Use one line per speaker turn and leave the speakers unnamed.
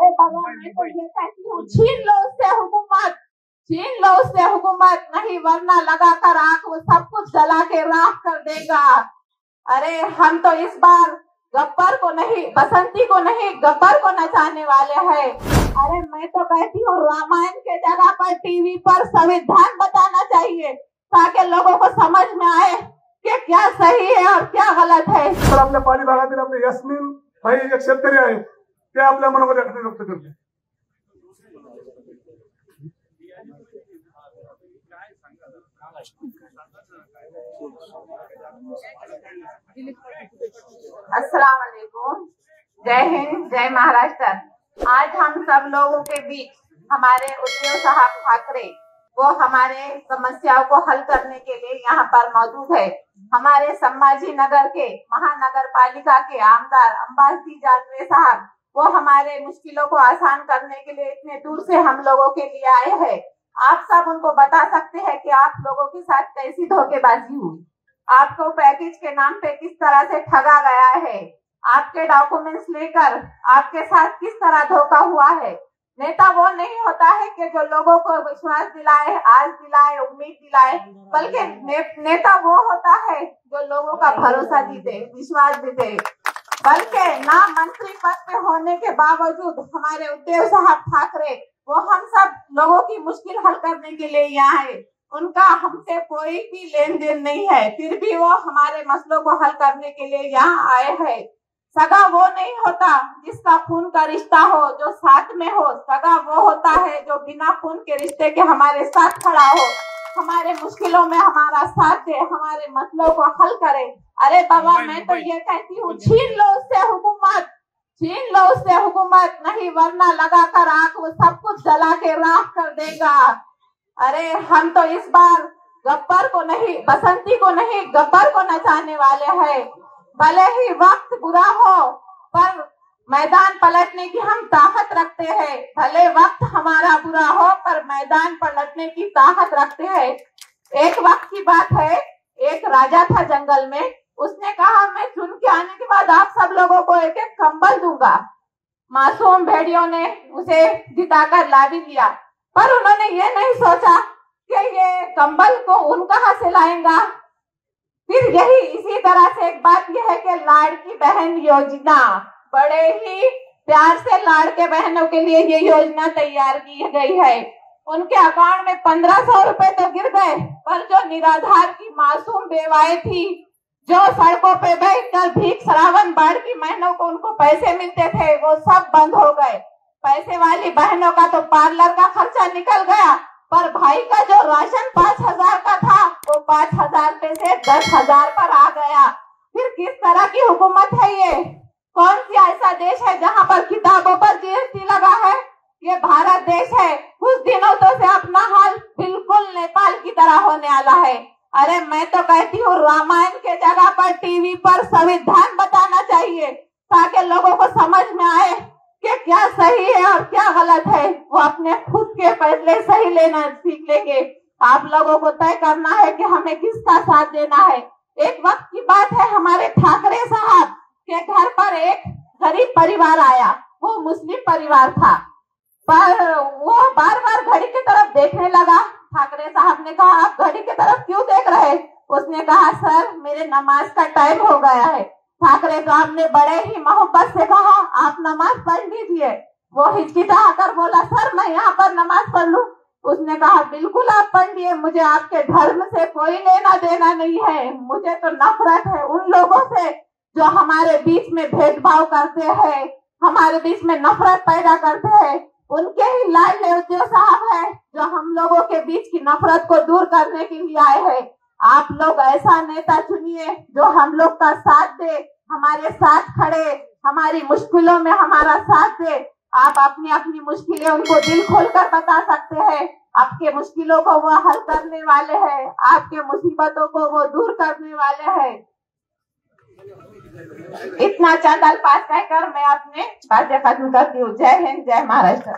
अरे बाबा मैं तो ये कहती हूँ छीन लो उससे हुकूमत नहीं वरना लगाकर आग वो सब कुछ जला के राख कर देगा। अरे हम तो इस बार गब्बर को नहीं बसंती को नहीं गब्बर को नचाने वाले हैं। अरे मैं तो कहती हूँ रामायण के जगह पर टीवी पर संविधान बताना चाहिए ताकि लोगों को समझ में आए कि क्या सही है और क्या गलत है।
आपल्या पाली भागातील आपले यास्मीन भाई एक शेतकरी आहे ते आपल्या मनामध्ये अडचणी व्यक्त करते।
अस्सलाम वालेकुम, जय हिंद, जय महाराष्ट्र। आज हम सब लोगों के बीच हमारे उद्धव साहब ठाकरे वो हमारे समस्याओं को हल करने के लिए यहाँ पर मौजूद है। हमारे संभाजी नगर के महानगर पालिका के आमदार अंबासी जानवे साहब वो हमारे मुश्किलों को आसान करने के लिए इतने दूर से हम लोगों के लिए आए हैं। आप सब उनको बता सकते हैं कि आप लोगों के साथ कैसी धोखेबाजी हुई, आपको पैकेज के नाम पे किस तरह से ठगा गया है, आपके डॉक्यूमेंट्स लेकर आपके साथ किस तरह धोखा हुआ है। नेता वो नहीं होता है कि जो लोगों को विश्वास दिलाए, आस दिलाए, उम्मीद दिलाए, बल्कि नेता वो होता है जो लोगों का भरोसा जीते, विश्वास जीते। बल्कि ना मंत्री पद पे होने के बावजूद हमारे उद्धव साहब ठाकरे वो हम सब लोगों की मुश्किल हल करने के लिए यहाँ है। उनका हमसे कोई भी लेन देन नहीं है, फिर भी वो हमारे मसलों को हल करने के लिए यहाँ आए हैं। सगा वो नहीं होता जिसका खून का रिश्ता हो, जो साथ में हो। सगा वो होता है जो बिना खून के रिश्ते के हमारे साथ खड़ा हो, हमारे मुश्किलों में हमारा साथ दे, हमारे मसलों को हल करे। अरे बाबा मैं तो ये कहती हूँ छीन लो उससे हुकूमत नहीं वरना लगाकर आग वो सब कुछ जला के राख कर देगा। अरे हम तो इस बार गब्बर को नहीं बसंती को नहीं गब्बर को नचाने वाले हैं। भले ही वक्त बुरा हो पर मैदान पलटने की हम ताकत रखते हैं। भले वक्त हमारा बुरा हो पर मैदान पलटने की ताकत रखते हैं। एक वक्त की बात है, एक राजा था जंगल में। उसने कहा मैं चुन के आने के बाद आप सब लोगों को एक एक कंबल दूंगा। मासूम भेड़ियों ने उसे जिताकर ला भी दिया, पर उन्होंने ये नहीं सोचा कि ये कंबल को उन कहाँ से लाएंगा। फिर यही इसी तरह से एक बात यह है कि लाड़की बहन योजना, बड़े ही प्यार से लाड़के बहनों के लिए ये योजना तैयार की गई है। उनके अकाउंट में 1500 रुपए तो गिर गए, पर जो निराधार की मासूम बेवाएं थी, जो सड़कों पे बैठकर भीख श्रावण बाढ़ की महीनों को उनको पैसे मिलते थे, वो सब बंद हो गए। पैसे वाली बहनों का तो पार्लर का खर्चा निकल गया, पर भाई का जो राशन 5000 का था वो 5000 पे से 10,000 पर आ गया। फिर किस तरह की हुकूमत है ये? कौन सी ऐसा देश है जहाँ पर किताबों पर जीएसटी लगा है? ये भारत देश है। कुछ दिनों तो से अपना हाल बिल्कुल नेपाल की तरह होने वाला है। अरे मैं तो कहती हूँ रामायण के जगह पर टीवी पर संविधान बताना चाहिए ताकि लोगों को समझ में आए कि क्या सही है और क्या गलत है। वो अपने खुद के फैसले सही लेना सीख लेंगे। आप लोगों को तय करना है कि हमें किसका साथ देना है। एक वक्त की बात है, हमारे ठाकरे साहब के घर पर एक गरीब परिवार आया। वो मुस्लिम परिवार था, पर वो बार बार घड़ी की तरफ देखने लगा। ठाकरे साहब ने कहा आप घड़ी की तरफ क्यों देख रहे? उसने कहा सर मेरे नमाज का टाइम हो गया है। ठाकरे साहब ने बड़े ही मोहब्बत से कहा आप नमाज पढ़ लीजिए। वो हिचकिचा कर बोला सर मैं यहाँ पर नमाज पढ़ लूं? उसने कहा बिल्कुल आप पढ़िए, मुझे आपके धर्म से कोई लेना देना नहीं है। मुझे तो नफरत है उन लोगों से जो हमारे बीच में भेदभाव करते हैं, हमारे बीच में नफरत पैदा करते हैं। उनके ही लाडले उद्धव साहब है जो हम लोगों के बीच की नफरत को दूर करने के लिए आए हैं। आप लोग ऐसा नेता चुनिए जो हम लोग का साथ दे, हमारे साथ खड़े, हमारी मुश्किलों में हमारा साथ दे। आप अपनी अपनी मुश्किलें उनको दिल खोलकर बता सकते हैं। आपके मुश्किलों को वो हल करने वाले हैं, आपके मुसीबतों को वो दूर करने वाले हैं। इतना चंद अल्फाज कहकर मैं अपने बातें खत्म करती हूँ। जय हिंद, जय महाराष्ट्र।